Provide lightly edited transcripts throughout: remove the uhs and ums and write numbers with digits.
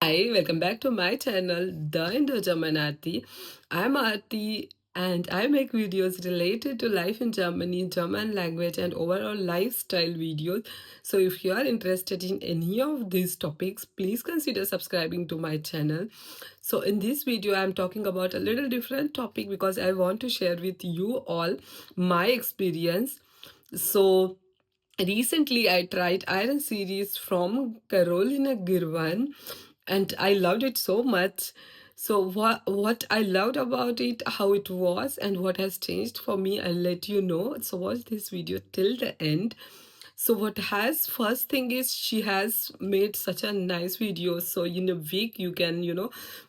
Hi, welcome back to my channel, The Indo German Aarti. I'm Aarti and I make videos related to life in Germany, German language, and overall lifestyle videos. So, if you are interested in any of these topics, please consider subscribing to my channel. So, in this video, I'm talking about a little different topic because I want to share with you all my experience. So, recently, I tried Iron Series from Carolina Girvan and I loved it so much. So what I loved about it, how it was, and what has changed for me, I'll let you know. So watch this video till the end. So what has first thing is she has made such a nice video. So in a week you can,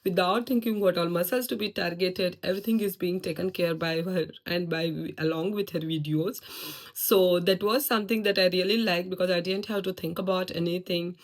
without thinking what all muscles to be targeted, everything is being taken care by her and by along with her videos. So that was something that I really liked because I didn't have to think about anything.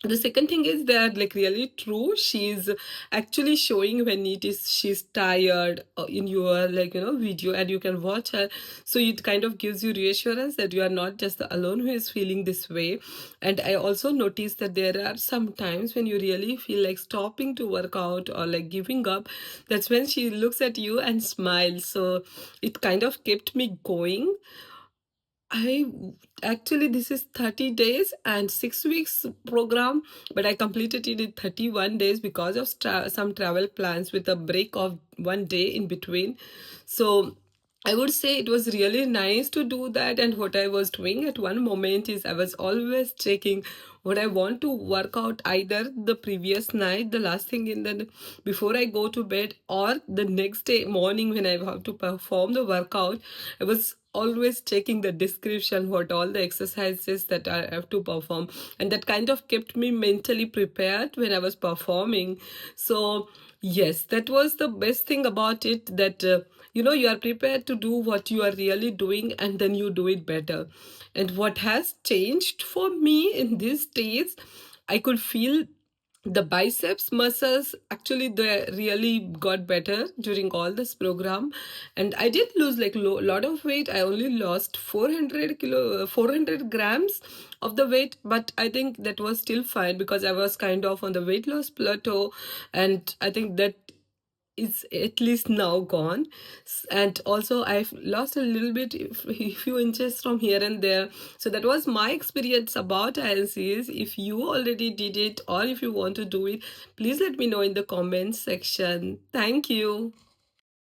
The second thing is that like really true, she's actually showing when it is she's tired in your video, and you can watch her. So it kind of gives you reassurance that you are not just the alone who is feeling this way. And I also noticed that there are some times when you really feel like stopping to work out or like giving up. That's when she looks at you and smiles. So it kind of kept me going. I actually, this is 30 days and 6 weeks program, but I completed it in 31 days because of some travel plans with a break of 1 day in between. So I would say it was really nice to do that. And what I was doing at one moment is I was always checking what I want to work out either the previous night, the last thing in the before I go to bed, or the next day morning when I have to perform the workout. I was always checking the description, what all the exercises that I have to perform, and that kind of kept me mentally prepared when I was performing. So yes, that was the best thing about it, that you are prepared to do what you are really doing, and then you do it better. And what has changed for me in these days, I could feel the biceps muscles, actually they really got better during all this program. And I did lose like lot of weight. I only lost 400 grams of the weight, but I think that was still fine because I was kind of on the weight loss plateau, and I think that is at least now gone. And also I've lost a little bit, a few inches from here and there. So that was my experience about ILCs. If you already did it or if you want to do it, please let me know in the comments section. Thank you.